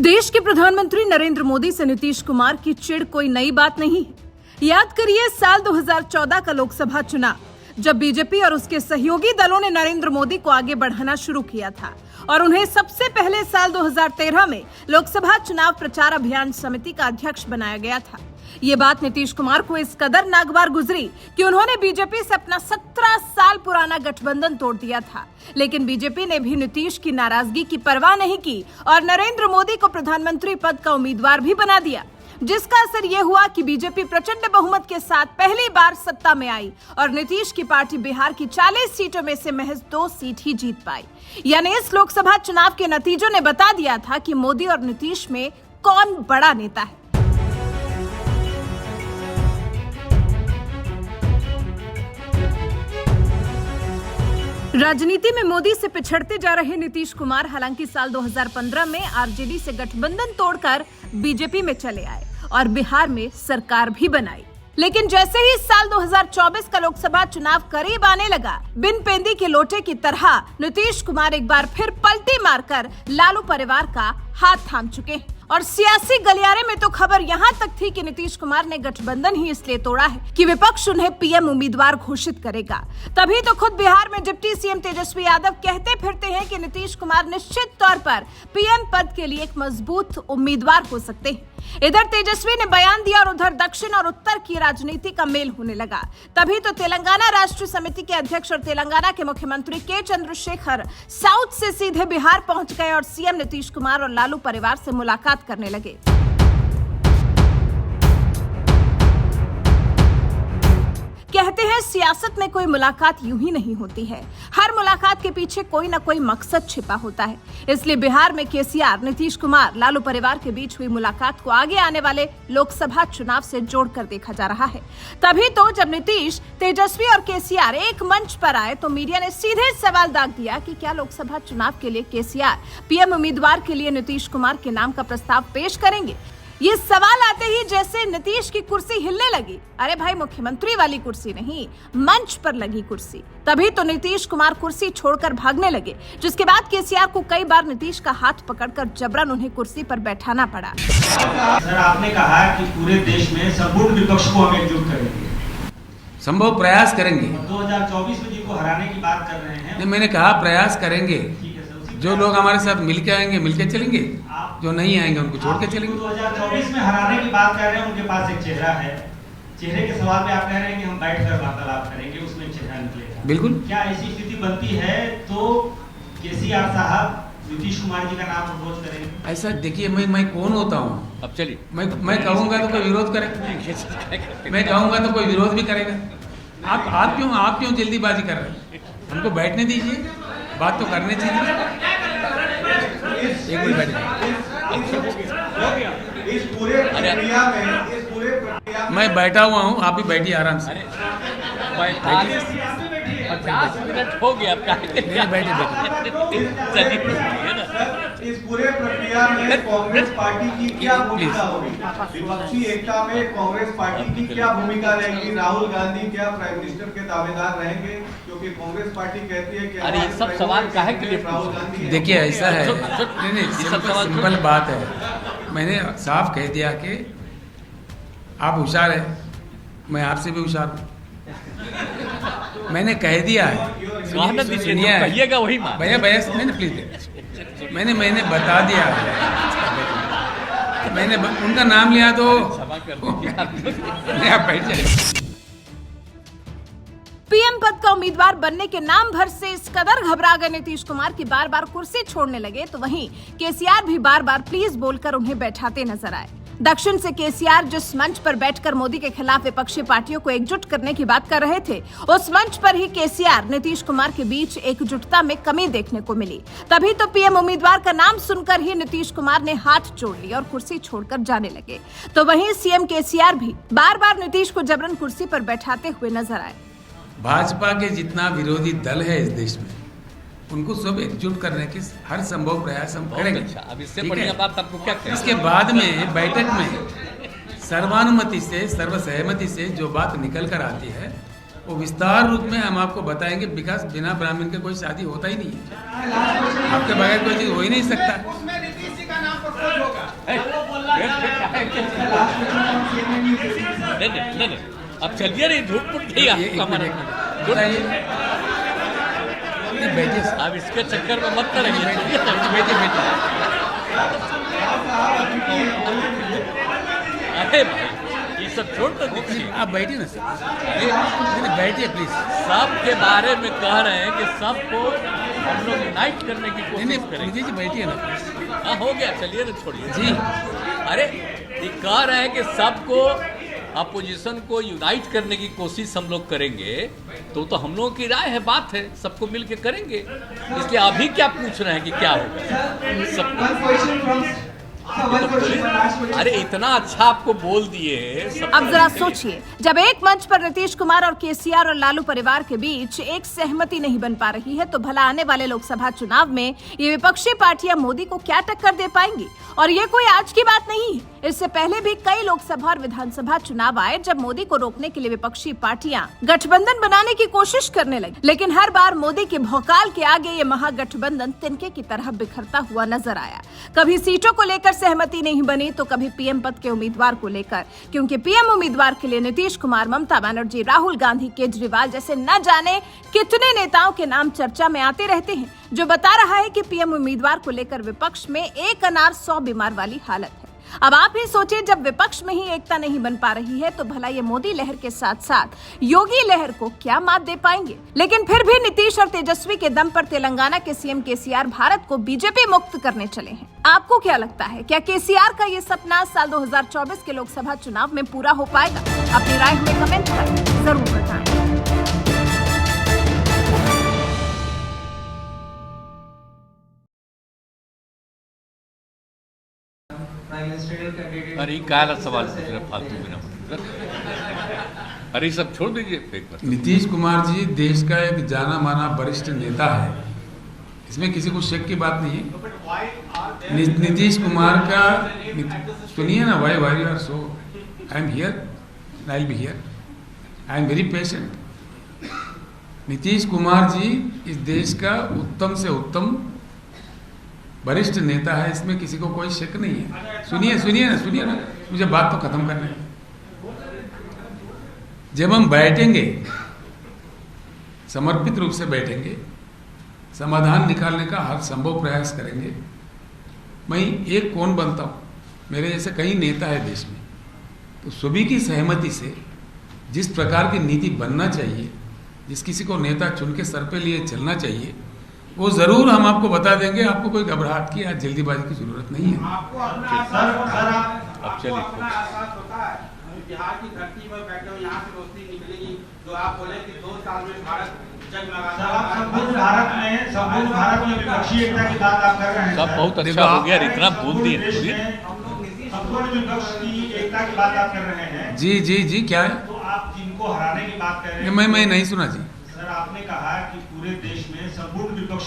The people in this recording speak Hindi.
देश के प्रधानमंत्री नरेंद्र मोदी से नीतीश कुमार की चिढ़ कोई नई बात नहीं है। याद करिए साल 2014 का लोकसभा चुनाव, जब बीजेपी और उसके सहयोगी दलों ने नरेंद्र मोदी को आगे बढ़ाना शुरू किया था और उन्हें सबसे पहले साल 2013 में लोकसभा चुनाव प्रचार अभियान समिति का अध्यक्ष बनाया गया था। ये बात नीतीश कुमार को इस कदर नागवार गुजरी कि उन्होंने बीजेपी से अपना 17 साल पुराना गठबंधन तोड़ दिया था। लेकिन बीजेपी ने भी नीतीश की नाराजगी की परवाह नहीं की और नरेंद्र मोदी को प्रधानमंत्री पद का उम्मीदवार भी बना दिया, जिसका असर ये हुआ कि बीजेपी प्रचंड बहुमत के साथ पहली बार सत्ता में आई और नीतीश की पार्टी बिहार की 40 सीटों में से महज 2 सीट ही जीत पाई। यानी इस लोकसभा चुनाव के नतीजों ने बता दिया था कि मोदी और नीतीश में कौन बड़ा नेता है। राजनीति में मोदी से पिछड़ते जा रहे नीतीश कुमार हालांकि साल 2015 में आरजेडी से गठबंधन तोड़कर बीजेपी में चले आए और बिहार में सरकार भी बनाई। लेकिन जैसे ही साल 2024 का लोकसभा चुनाव करीब आने लगा, बिन पेंदी के लोटे की तरह नीतीश कुमार एक बार फिर पलटी मारकर लालू परिवार का हाथ थाम चुके हैं। और सियासी गलियारे में तो खबर यहाँ तक थी कि नीतीश कुमार ने गठबंधन ही इसलिए तोड़ा है कि विपक्ष उन्हें पीएम उम्मीदवार घोषित करेगा। तभी तो खुद बिहार में डिप्टी सीएम तेजस्वी यादव कहते फिरते हैं कि नीतीश कुमार निश्चित तौर पर पीएम पद के लिए एक मजबूत उम्मीदवार हो सकते हैं। इधर तेजस्वी ने बयान दिया और उधर दक्षिण और उत्तर की राजनीति का मेल होने लगा। तभी तो तेलंगाना राष्ट्र समिति के अध्यक्ष और तेलंगाना के मुख्यमंत्री के चंद्रशेखर साउथ से सीधे बिहार पहुंच गए और सीएम नीतीश कुमार और लालू परिवार से मुलाकात करने लगे। कहते हैं सियासत में कोई मुलाकात यूं ही नहीं होती है, हर मुलाकात के पीछे कोई ना कोई मकसद छिपा होता है। इसलिए बिहार में केसीआर, नीतीश कुमार, लालू परिवार के बीच हुई मुलाकात को आगे आने वाले लोकसभा चुनाव से जोड़कर देखा जा रहा है। तभी तो जब नीतीश, तेजस्वी और केसीआर एक मंच पर आए तो मीडिया ने सीधे सवाल दाग दिया कि क्या लोकसभा चुनाव के लिए केसीआर पीएम उम्मीदवार के लिए नीतीश कुमार के नाम का प्रस्ताव पेश करेंगे। ये सवाल आते ही जैसे नीतीश की कुर्सी हिलने लगी। अरे भाई, मुख्यमंत्री वाली कुर्सी नहीं, मंच पर लगी कुर्सी। तभी तो नीतीश कुमार कुर्सी छोड़कर भागने लगे, जिसके बाद केसीआर को कई बार नीतीश का हाथ पकड़कर जबरन उन्हें कुर्सी पर बैठाना पड़ा। सर, आपने कहा कि पूरे देश में संपूर्ण विपक्ष को हम एकजुट करेंगे, संभव प्रयास करेंगे। 2024 में जिनको हराने की बात कर रहे हैं, नहीं, मैंने कहा प्रयास करेंगे। जो लोग हमारे साथ मिलके आएंगे मिलके चलेंगे, जो नहीं आएंगे उनको छोड़ के चलेंगे। 2024 में हराने की बात कर रहे हैं, उनके पास एक चेहरा है। चेहरे के सवाल पे आप कह रहे हैं कि हम बैठकर वार्तालाप करेंगे, उसमें चेहरा निकलेगा। बिल्कुल। क्या ऐसी स्थिति बनती है तो केसीआर साहब नीतीश कुमार जी का नाम प्रपोज करेंगे? ऐसा देखिए, मैं कौन होता हूँ? अब चलिए, मैं कहूँगा तो कोई विरोध करेगा, मैं कहूँगा तो कोई विरोध भी करेगा। आप क्यों जल्दीबाजी कर रहे हैं? हमको बैठने दीजिए, बात तो करने चाहिए। एक मिनट बैठिए। मैं बैठा हुआ हूँ, आप भी बैठिए आराम से। 50 मिनट हो गया आपका। इस पूरे प्रक्रिया में कांग्रेस पार्टी की क्या भूमिका होगी? विपक्षी एकता में कांग्रेस पार्टी की क्या भूमिका रहेगी? राहुल गांधी क्या प्राइम मिनिस्टर के दावेदार रहेंगे? क्योंकि कांग्रेस पार्टी कहती है कि अरे ये सब सवाल काहे के लिए राहुल गांधी। देखिए, ऐसा है, नहीं, सिंपल बात है। मैंने साफ कह दिया कि आप होशियार है, मैं आपसे भी होशियार हूँ। मैंने कह दिया है, कहिएगा वही मान। भैया नहीं, प्लीज, मैंने बता दिया है। मैंने उनका नाम लिया तो आप बैठ जाइए। पीएम पद का उम्मीदवार बनने के नाम भर से इस कदर घबरा गए नीतीश कुमार की बार बार कुर्सी छोड़ने लगे, तो वहीं केसीआर भी बार बार प्लीज बोलकर उन्हें बैठाते नजर आए। दक्षिण से केसीआर जिस मंच पर बैठकर मोदी के खिलाफ विपक्षी पार्टियों को एकजुट करने की बात कर रहे थे, उस मंच पर ही केसीआर, नीतीश कुमार के बीच एकजुटता में कमी देखने को मिली। तभी तो पीएम उम्मीदवार का नाम सुनकर ही नीतीश कुमार ने हाथ जोड़ लिया और कुर्सी छोड़कर जाने लगे। तो वहीं सीएम केसीआर भी बार बार नीतीश को जबरन कुर्सी पर बैठाते हुए नजर आए। भाजपा के जितना विरोधी दल है इस देश में, उनको सब एकजुट करने की हर संभव प्रयास हम करेंगे। अब इससे बढ़िया बात आपको क्या करें? इसके बाद में बैठक में सर्वानुमति से, सर्वसहमति से जो बात निकल कर आती है वो विस्तार रूप में हम आपको बताएंगे। विकास बिना ब्राह्मण के कोई शादी होता ही नहीं है, आपके बगैर कोई चीज हो ही नहीं सकता। नहीं, अब चलिए नहीं, झूठ मूठ नहीं आपका मन। बैठिए अब इसके चक्कर में मत करेंगे। अरे भाई, ये सब छोड़ तो दीजिए। आप बैठिए ना सर, बैठिए प्लीज। सबके बारे में कह रहे हैं कि सबको हम लोग यूनाइट करने की कोशिश करेंगे। जी बैठिए ना। हाँ, हो गया, चलिए ना, छोड़िए जी। अरे ये कह रहे हैं कि सबको, अपोजिशन को यूनाइट करने की कोशिश हम लोग करेंगे, तो हम लोगों की राय है, बात है, सबको मिल के करेंगे। इसलिए अभी क्या पूछ रहे हैं कि क्या होगा सब? अरे इतना अच्छा आपको बोल दिए। अब जरा सोचिए, जब एक मंच पर नीतीश कुमार और केसीआर और लालू परिवार के बीच एक सहमति नहीं बन पा रही है, तो भला आने वाले लोकसभा चुनाव में ये विपक्षी पार्टियां मोदी को क्या टक्कर दे पाएंगी? और ये कोई आज की बात नहीं है, इससे पहले भी कई लोकसभा और विधानसभा चुनाव आए जब मोदी को रोकने के लिए विपक्षी पार्टियां गठबंधन बनाने की कोशिश करने लगी, लेकिन हर बार मोदी के भौकाल के आगे ये महागठबंधन तिनके की तरह बिखरता हुआ नजर आया। कभी सीटों को लेकर सहमति नहीं बनी, तो कभी पीएम पद के उम्मीदवार को लेकर, क्योंकि पीएम उम्मीदवार के लिए नीतीश कुमार, ममता बनर्जी, राहुल गांधी, केजरीवाल जैसे न जाने कितने नेताओं के नाम चर्चा में आते रहते हैं, जो बता रहा है कि पीएम उम्मीदवार को लेकर विपक्ष में एक अनार 100 बीमार वाली हालत है। अब आप ही सोचिए, जब विपक्ष में ही एकता नहीं बन पा रही है, तो भला ये मोदी लहर के साथ साथ योगी लहर को क्या मात दे पाएंगे? लेकिन फिर भी नीतीश और तेजस्वी के दम पर तेलंगाना के सीएम केसीआर भारत को बीजेपी मुक्त करने चले हैं। आपको क्या लगता है, क्या केसीआर का ये सपना साल 2024 के लोकसभा चुनाव में पूरा हो पाएगा? अपनी राय हमें कमेंट कर जरूर बताएं। अरे काला सवाल पूछ रहे फालतू में ना। अरे सब छोड़ दीजिए, फेंक मत। नीतीश कुमार जी देश का एक जाना माना वरिष्ठ नेता है, इसमें किसी को शक की बात नहीं है। नीतीश कुमार का, सुनिए ना, why why are so, I am here, I will be here, I am very patient. Nitish Kumar ji इस देश का उत्तम से उत्तम वरिष्ठ नेता है, इसमें किसी को कोई शक नहीं है। सुनिए ना, मुझे बात तो खत्म करने दें। जब हम बैठेंगे, समर्पित रूप से बैठेंगे, समाधान निकालने का हर संभव प्रयास करेंगे। मैं एक कौन बनता हूँ, मेरे जैसे कई नेता है देश में, तो सभी की सहमति से जिस प्रकार की नीति बनना चाहिए, जिस किसी को नेता चुन के सर पे लिए चलना चाहिए, वो जरूर हम आपको बता देंगे। आपको कोई घबराहट की या जल्दीबाजी की जरूरत नहीं है। अब चलिए, बिहार की धरती पर बैठे हो, यहाँ से रोशनी निकलेगी, जो आप बोले कि 2 साल में भारत संपूर्ण भारत में विपक्षी एकता की बात आप कर रहे हैं। सब बहुत अच्छा हो गया, इतना बोल दिए। संपूर्ण विपक्ष की एकता की बात आप कर रहे हैं। जी क्या है? तो आप जिनको हराने की बात कर रहे हैं, मैं नहीं सुना जी। सर, आपने कहा कि पूरे देश में संपूर्ण विपक्ष